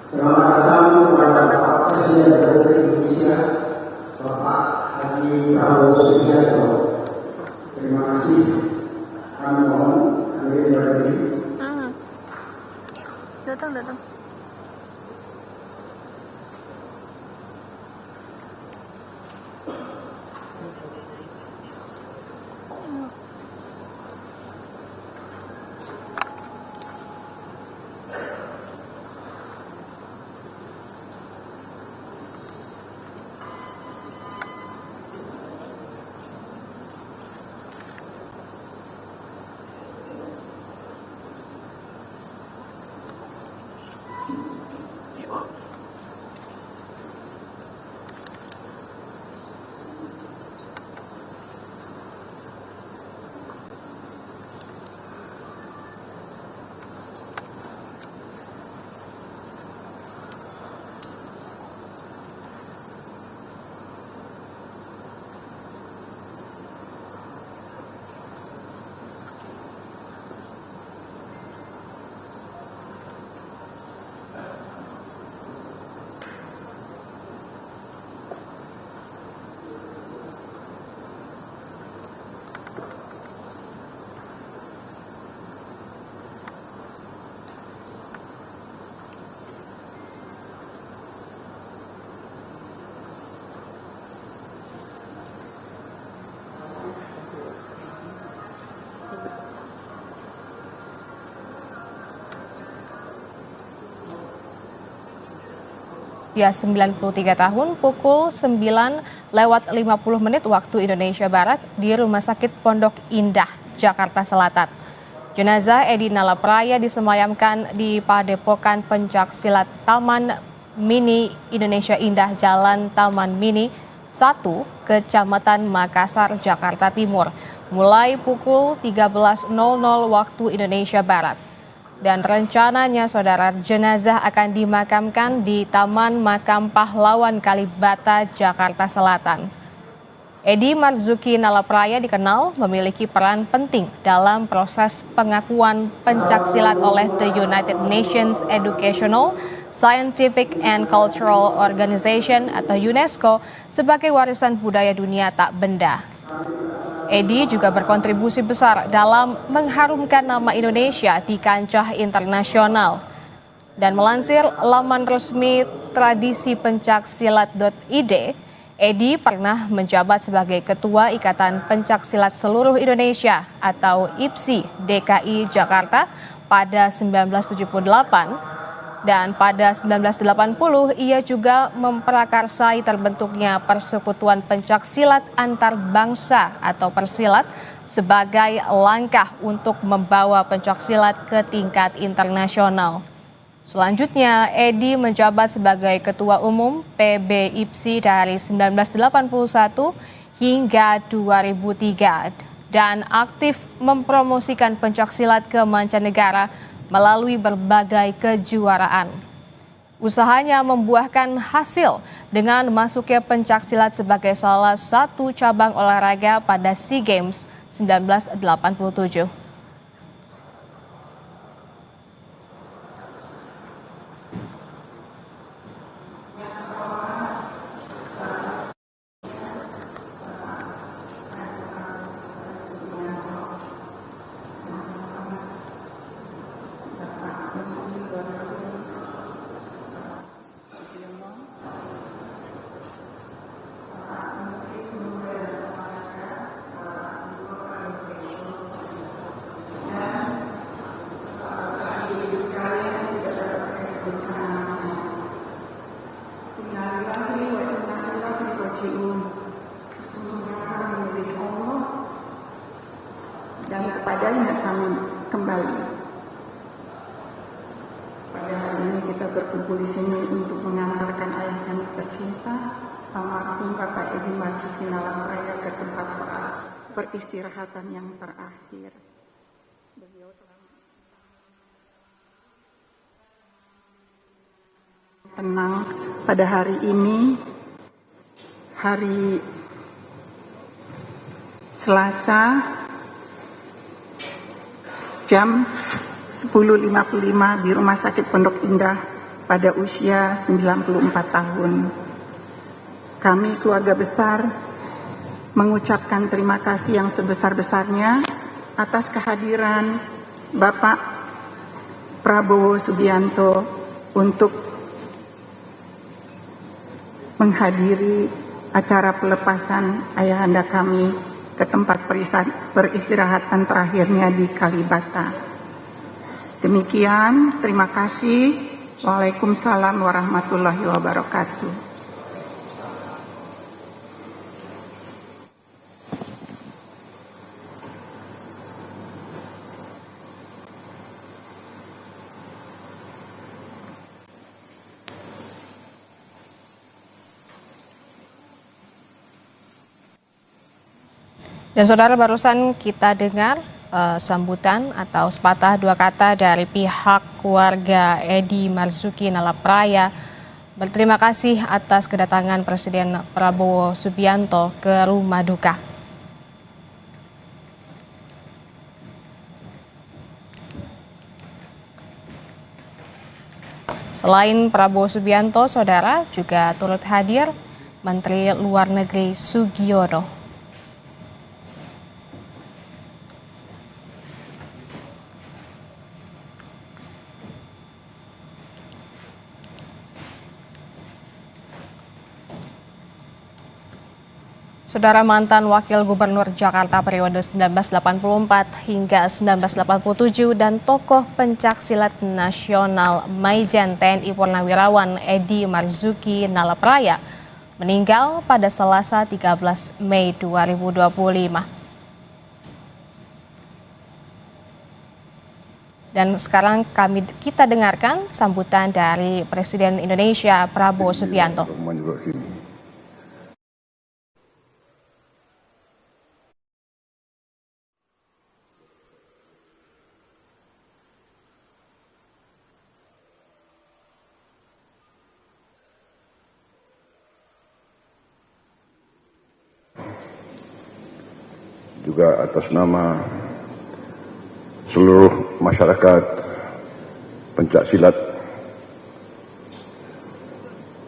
Selamat datang kepada Bapak Presiden Republik Indonesia, Bapak Haji Prabowo Subianto. Terima kasih. Kami mohon hadirin berdiri. Datang. Usia 93 tahun, pukul 9:50 waktu Indonesia Barat di Rumah Sakit Pondok Indah, Jakarta Selatan. Jenazah Edi Nalapraya disemayamkan di Padepokan Pencaksilat Taman Mini Indonesia Indah, Jalan Taman Mini 1, Kecamatan Makassar, Jakarta Timur, mulai pukul 13.00 waktu Indonesia Barat. Dan rencananya saudara, jenazah akan dimakamkan di Taman Makam Pahlawan Kalibata, Jakarta Selatan. Edi Marzuki Nalapraya dikenal memiliki peran penting dalam proses pengakuan pencaksilat oleh The United Nations Educational, Scientific and Cultural Organization atau UNESCO sebagai warisan budaya dunia tak benda. Edi juga berkontribusi besar dalam mengharumkan nama Indonesia di kancah internasional. Dan melansir laman resmi tradisipencaksilat.id, Edi pernah menjabat sebagai Ketua Ikatan Pencaksilat Seluruh Indonesia atau IPSI DKI Jakarta pada 1978. Dan pada 1980 ia juga memprakarsai terbentuknya Persekutuan Pencaksilat Antar Bangsa atau Persilat sebagai langkah untuk membawa pencaksilat ke tingkat internasional. Selanjutnya, Edi menjabat sebagai Ketua Umum PB IPSI dari 1981 hingga 2003 dan aktif mempromosikan pencaksilat ke mancanegara melalui berbagai kejuaraan. Usahanya membuahkan hasil dengan masuknya pencaksilat sebagai salah satu cabang olahraga pada SEA Games 1987. Dan kepadanya kami kembali. Pada hari ini kita berkumpul di sini untuk mengantarkan ayah kami tercinta, almarhum Bapak Edi Marzuki Nalapraya ke tempat peristirahatan yang terakhir. Beliau telah tenang pada hari ini, hari Selasa, jam 10.55 di Rumah Sakit Pondok Indah, pada usia 94 tahun. Kami keluarga besar mengucapkan terima kasih yang sebesar-besarnya atas kehadiran Bapak Prabowo Subianto untuk menghadiri acara pelepasan ayahanda kami ke tempat peristirahatan terakhirnya di Kalibata. Demikian, terima kasih. Waalaikumsalam warahmatullahi wabarakatuh. Dan saudara, barusan kita dengar sambutan atau sepatah dua kata dari pihak keluarga Edy Marzuki Nalapraya berterima kasih atas kedatangan Presiden Prabowo Subianto ke rumah duka. Selain Prabowo Subianto, saudara, juga turut hadir Menteri Luar Negeri Sugiono. Saudara, mantan Wakil Gubernur Jakarta periode 1984 hingga 1987 dan tokoh pencaksilat nasional Maijen TNI Purnawirawan Edy Marzuki Nalapraya meninggal pada Selasa 13 Mei 2025. Dan sekarang kita dengarkan sambutan dari Presiden Indonesia Prabowo Subianto. Juga atas nama seluruh masyarakat pencaksilat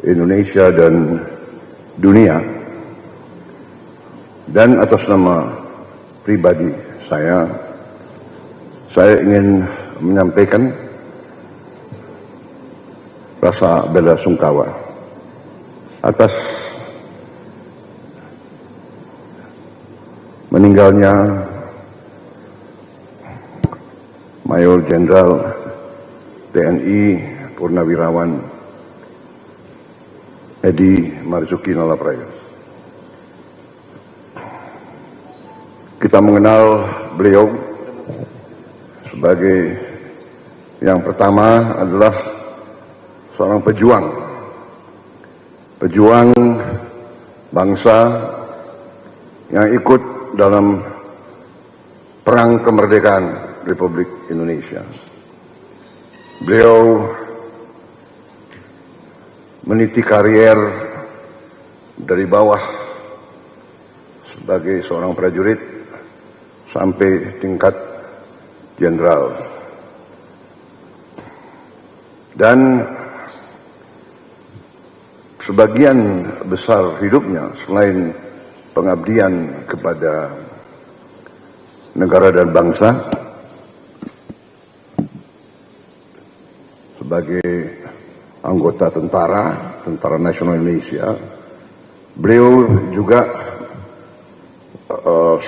Indonesia dan dunia, dan atas nama pribadi saya ingin menyampaikan rasa bela sungkawa atas meninggalnya Mayor Jenderal TNI Purnawirawan Edy Marzuki Nalapraya. Kita mengenal beliau sebagai yang pertama adalah seorang pejuang bangsa yang ikut dalam perang kemerdekaan Republik Indonesia. Beliau meniti karier dari bawah sebagai seorang prajurit sampai tingkat jenderal. Dan sebagian besar hidupnya selain pengabdian kepada negara dan bangsa sebagai anggota Tentara Nasional Indonesia, beliau juga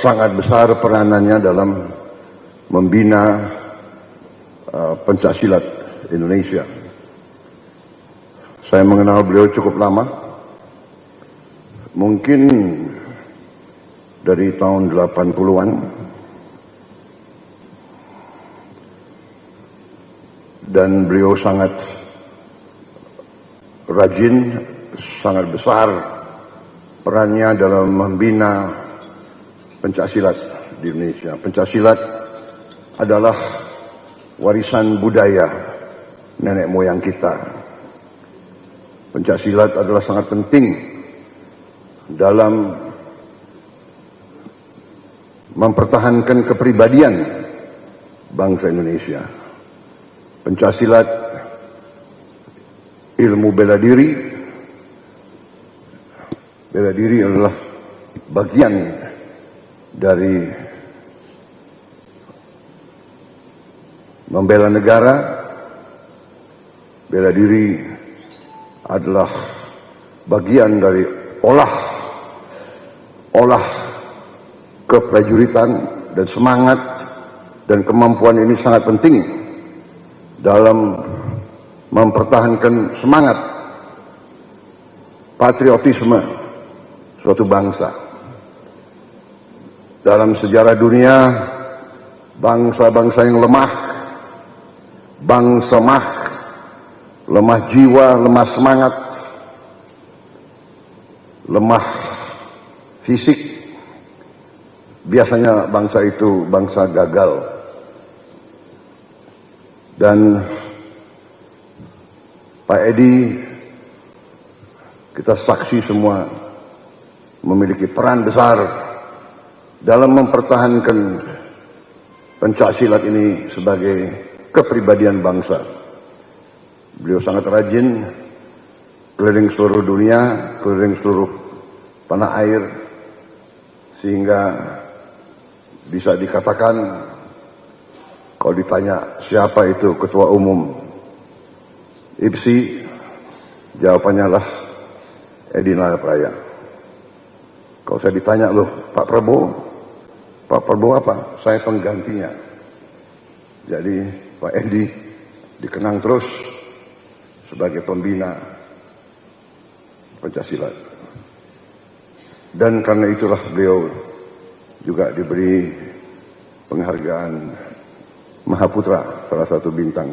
sangat besar peranannya dalam membina pencaksilat Indonesia. Saya mengenal beliau cukup lama, mungkin dari tahun 80-an, dan beliau sangat rajin, sangat besar perannya dalam membina pencaksilat di Indonesia. Pencaksilat adalah warisan budaya nenek moyang kita. Pencaksilat adalah sangat penting dalam mempertahankan kepribadian bangsa Indonesia. Pencaksilat ilmu bela diri. Bela diri adalah bagian dari membela negara. Bela diri adalah bagian dari olah keprajuritan dan semangat, dan kemampuan ini sangat penting dalam mempertahankan semangat patriotisme suatu bangsa. Dalam sejarah dunia, bangsa-bangsa yang lemah jiwa, lemah semangat, lemah fisik, biasanya bangsa itu bangsa gagal. Dan Pak Edi, kita saksi semua, memiliki peran besar dalam mempertahankan pencaksilat ini sebagai kepribadian bangsa. Beliau sangat rajin keliling seluruh dunia, keliling seluruh tanah air, sehingga bisa dikatakan kalau ditanya siapa itu ketua umum IPSI, jawabannya lah Edi Nalapraya. Kalau saya ditanya, loh Pak Prabowo apa? Saya penggantinya. Jadi Pak Edi dikenang terus sebagai pembina Pancasila. Dan karena itulah beliau juga diberi penghargaan Mahaputra, salah satu bintang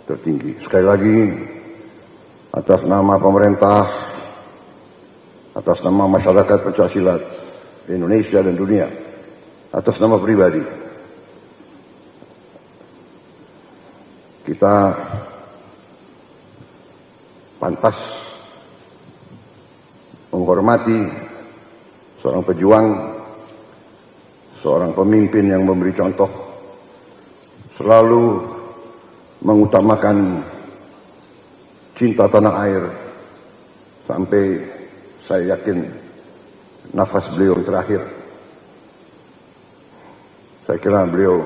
tertinggi. Sekali lagi, atas nama pemerintah, atas nama masyarakat Pancasilat Indonesia dan dunia, atas nama pribadi, kita pantas menghormati seorang pejuang, seorang pemimpin yang memberi contoh, selalu mengutamakan cinta tanah air sampai saya yakin nafas beliau terakhir. Saya kira beliau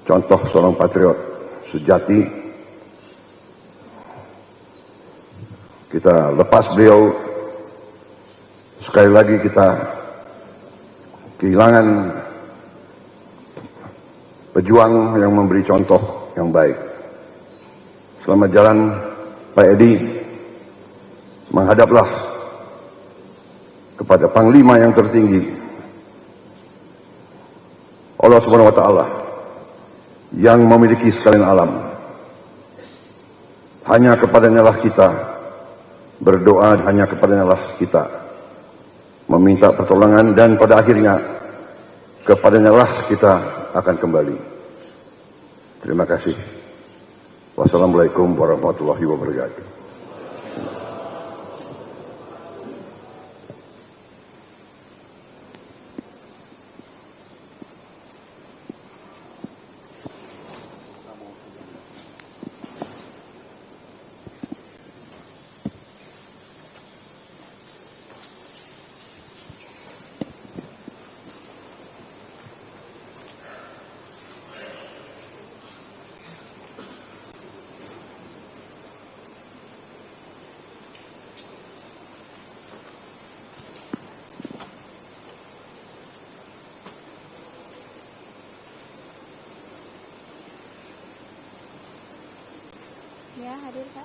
contoh seorang patriot sejati. Kita lepas beliau, sekali lagi kita kehilangan pejuang yang memberi contoh yang baik. Selamat jalan Pak Edi, menghadaplah kepada Panglima yang tertinggi, Allah Subhanahu wa Ta'ala, yang memiliki sekalian alam. Hanya kepadanya lah kita berdoa, hanya kepadanya lah kita meminta pertolongan, dan pada akhirnya kepadanya lah kita akan kembali. Terima kasih. Wassalamualaikum warahmatullahi wabarakatuh. Ya, hadir Pak.